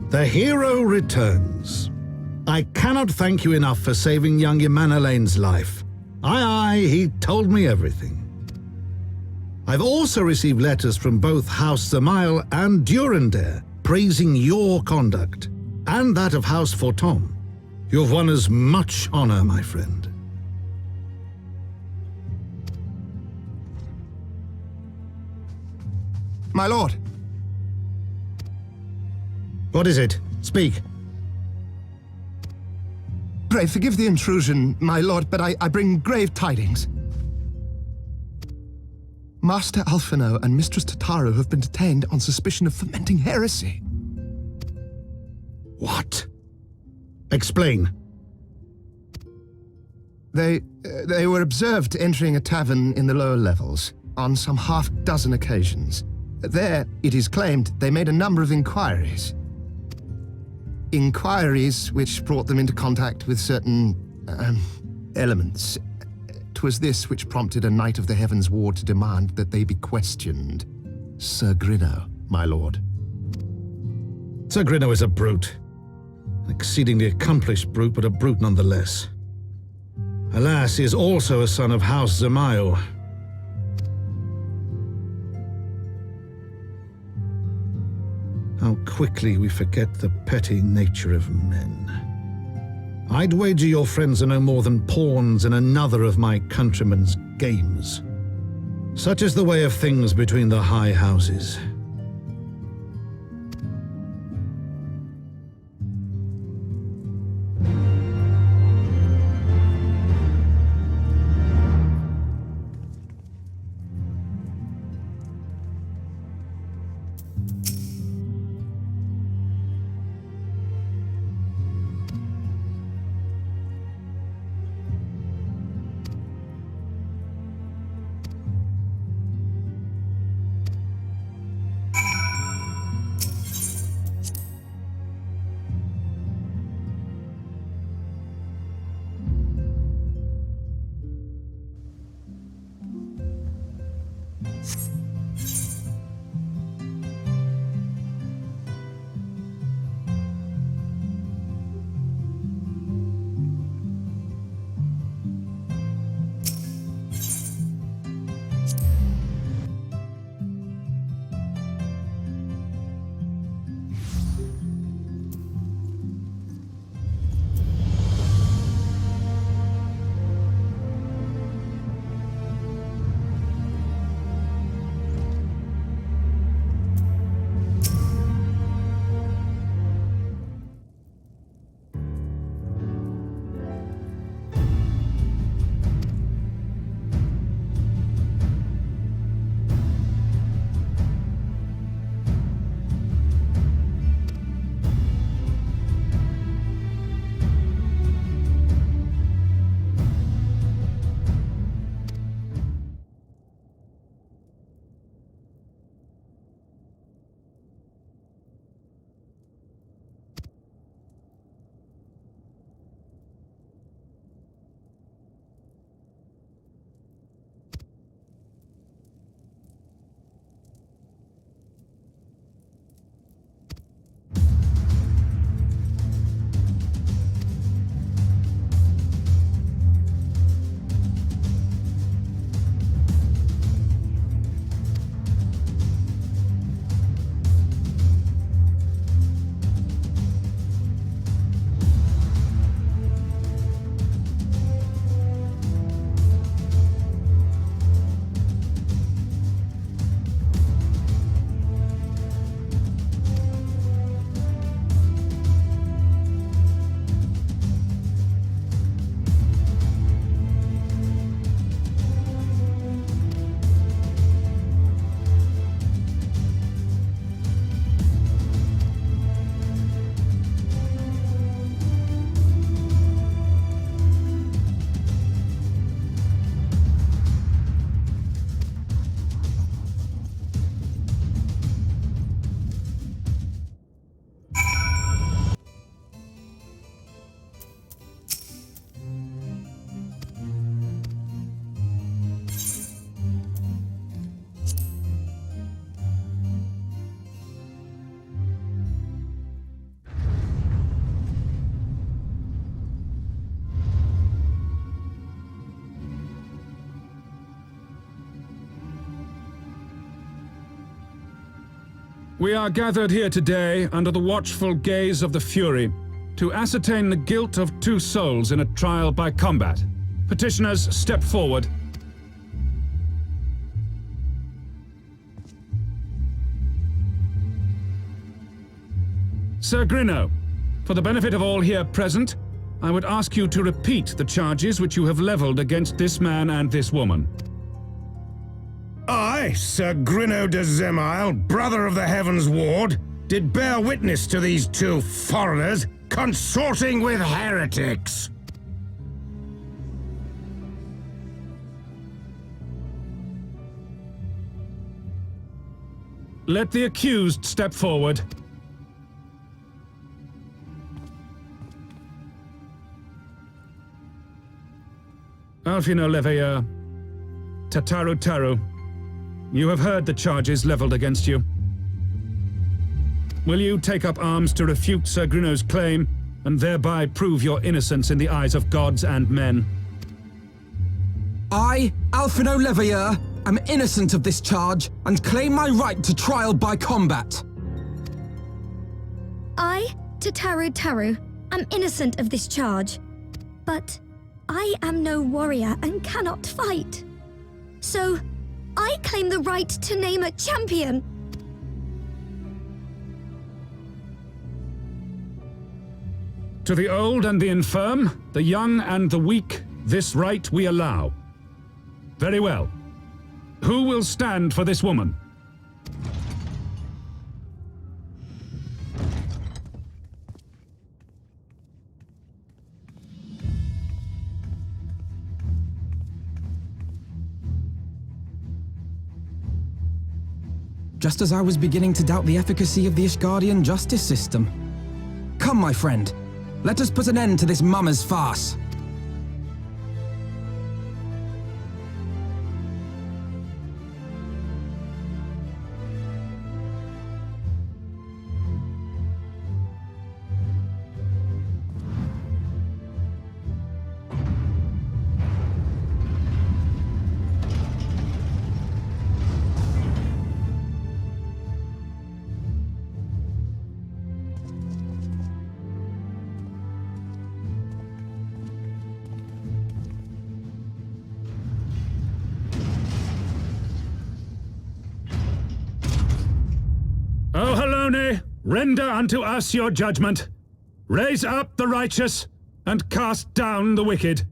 The hero returns. I cannot thank you enough for saving young Imanolane's life. Aye, he told me everything. I've also received letters from both House Zamail and Durandare praising your conduct, and that of House Fortom. You've won us much honor, my friend. My lord! What is it? Speak. Pray forgive the intrusion, my lord, but I bring grave tidings. Master Alphino and Mistress Tataru have been detained on suspicion of fomenting heresy. What? Explain. They were observed entering a tavern in the lower levels on some half-dozen occasions. There, it is claimed, they made a number of inquiries. Inquiries which brought them into contact with certain elements. 'Twas this which prompted a knight of the Heavensward to demand that they be questioned. Sir Grinno, my lord. Sir Grinno is a brute. An exceedingly accomplished brute, but a brute nonetheless. Alas, he is also a son of House Zamail. How quickly we forget the petty nature of men. I'd wager your friends are no more than pawns in another of my countrymen's games. Such is the way of things between the high houses. We are gathered here today under the watchful gaze of the Fury to ascertain the guilt of 2 souls in a trial by combat. Petitioners, step forward. Sir Grinno, for the benefit of all here present, I would ask you to repeat the charges which you have leveled against this man and this woman. I, Sir Grinno de Zemile, brother of the Heavensward, did bear witness to these 2 foreigners consorting with heretics. Let the accused step forward. Alfino Leveilleur, Tataru Taru, you have heard the charges leveled against you. Will you take up arms to refute Sir Grinno's claim and thereby prove your innocence in the eyes of gods and men? I, Alfino Leveilleur, am innocent of this charge and claim my right to trial by combat. I, Tataru Taru, am innocent of this charge, but I am no warrior and cannot fight. So, I claim the right to name a champion. To the old and the infirm, the young and the weak, this right we allow. Very well. Who will stand for this woman? Just as I was beginning to doubt the efficacy of the Ishgardian justice system. Come, my friend. Let us put an end to this mummer's farce. O Halone, render unto us your judgment. Raise up the righteous, and cast down the wicked.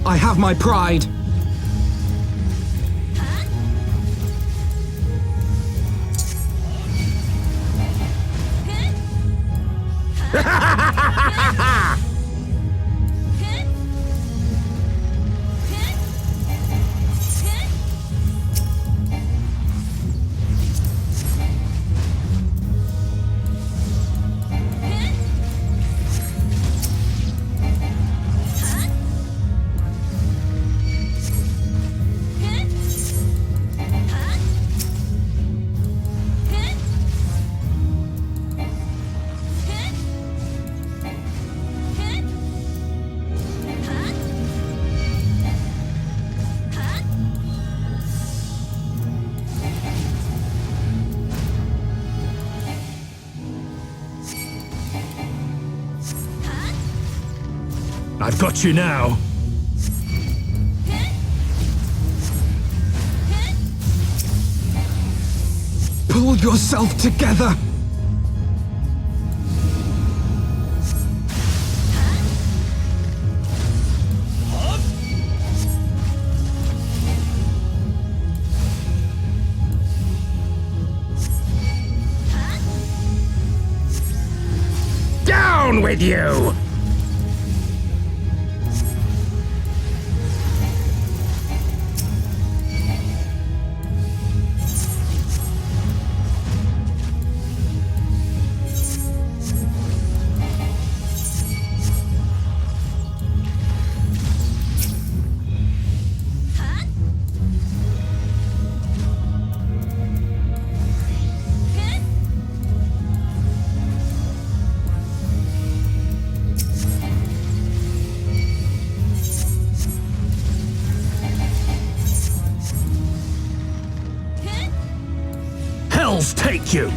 I have my pride. I've got you now. Pull yourself together. Down! down with you! Hells take you!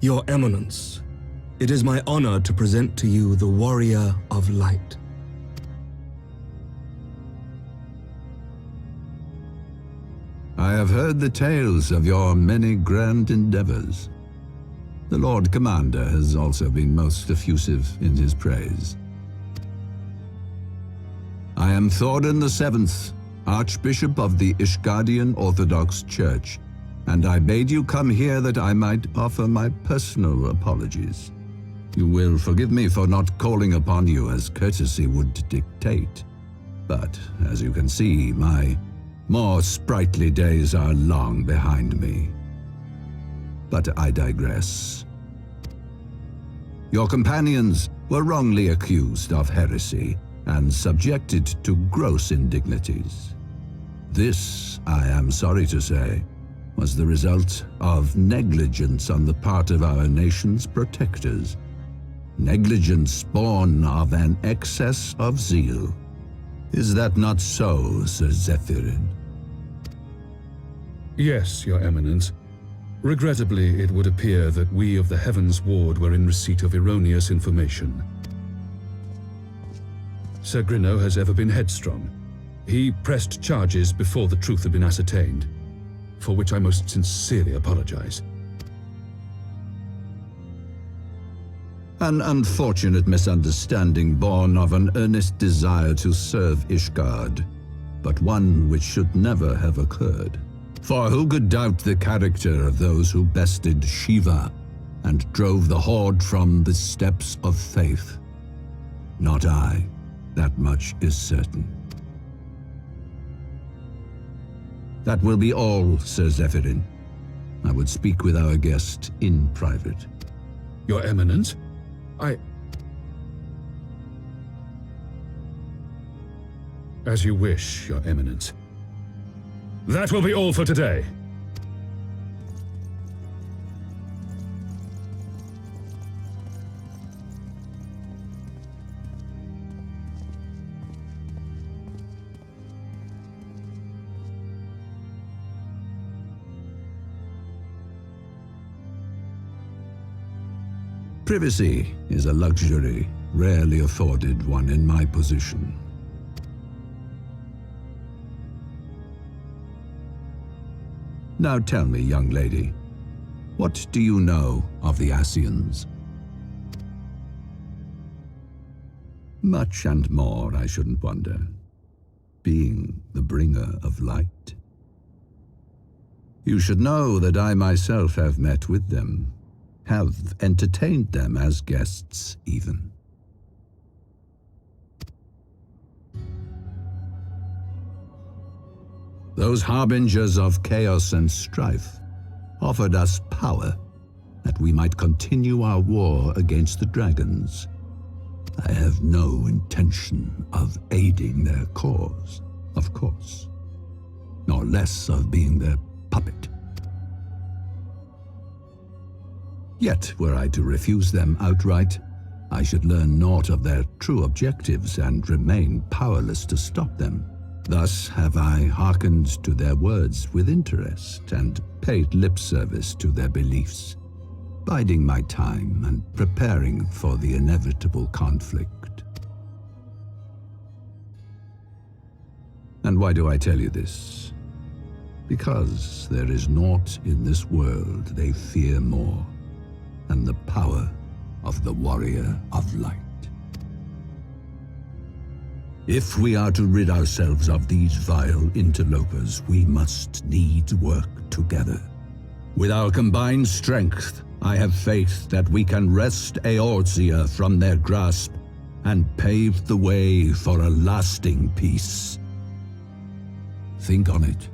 Your Eminence, it is my honor to present to you the Warrior of Light. I have heard the tales of your many grand endeavors. The Lord Commander has also been most effusive in his praise. I am Thorin VII, Archbishop of the Ishgardian Orthodox Church, and I bade you come here that I might offer my personal apologies. You will forgive me for not calling upon you as courtesy would dictate, but as you can see, my more sprightly days are long behind me. But I digress. Your companions were wrongly accused of heresy and subjected to gross indignities. This, I am sorry to say, was the result of negligence on the part of our nation's protectors. Negligence born of an excess of zeal. Is that not so, Sir Zephyrin? Yes, Your Eminence. Regrettably, it would appear that we of the Heavensward were in receipt of erroneous information. Sir Grinno has ever been headstrong. He pressed charges before the truth had been ascertained, for which I most sincerely apologize. An unfortunate misunderstanding born of an earnest desire to serve Ishgard, but one which should never have occurred. For who could doubt the character of those who bested Shiva and drove the Horde from the steps of faith? Not I, that much is certain. That will be all, Sir Zephyrin. I would speak with our guest in private. Your Eminence? As you wish, Your Eminence. That will be all for today. Privacy is a luxury rarely afforded one in my position. Now tell me, young lady, what do you know of the Ascians? Much and more, I shouldn't wonder, being the bringer of light. You should know that I myself have met with them, have entertained them as guests even. Those harbingers of chaos and strife offered us power that we might continue our war against the dragons. I have no intention of aiding their cause, of course, nor less of being their puppet. Yet, were I to refuse them outright, I should learn naught of their true objectives and remain powerless to stop them. Thus have I hearkened to their words with interest and paid lip service to their beliefs, biding my time and preparing for the inevitable conflict. And why do I tell you this? Because there is naught in this world they fear more than the power of the Warrior of Light. If we are to rid ourselves of these vile interlopers, we must needs work together. With our combined strength, I have faith that we can wrest Eorzea from their grasp and pave the way for a lasting peace. Think on it.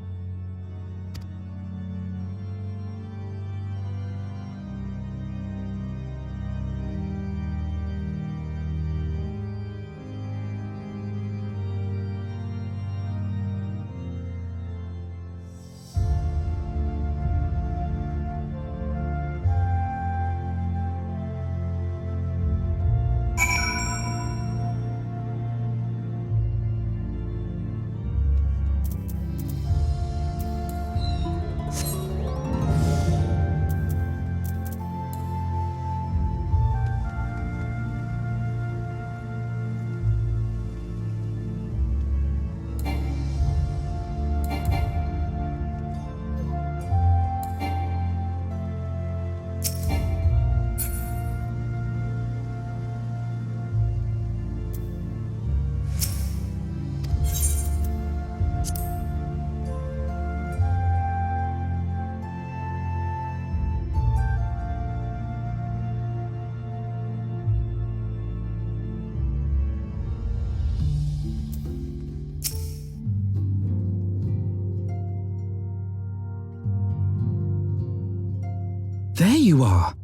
There you are.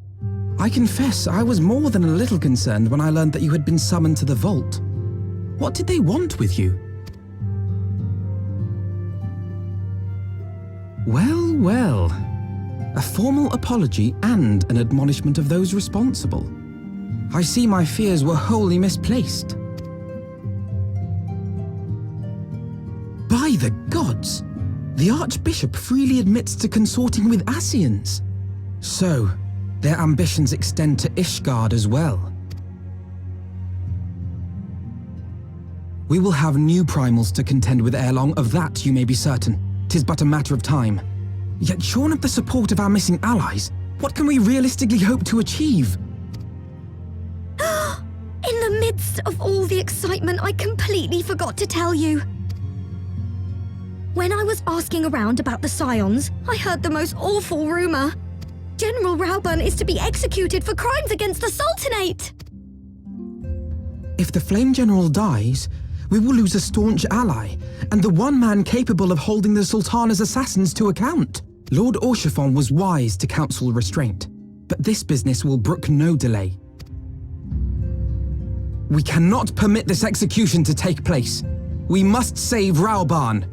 I confess I was more than a little concerned when I learned that you had been summoned to the vault. What did they want with you? Well, well. A formal apology and an admonishment of those responsible. I see my fears were wholly misplaced. By the gods! The Archbishop freely admits to consorting with Ascians. So, their ambitions extend to Ishgard as well. We will have new primals to contend with ere long, of that you may be certain. 'Tis but a matter of time. Yet shorn of the support of our missing allies, what can we realistically hope to achieve? In the midst of all the excitement, I completely forgot to tell you. When I was asking around about the Scions, I heard the most awful rumor. General Rauburn is to be executed for crimes against the Sultanate! If the Flame General dies, we will lose a staunch ally, and the one man capable of holding the Sultana's assassins to account. Lord Orchiphon was wise to counsel restraint, but this business will brook no delay. We cannot permit this execution to take place. We must save Rauburn.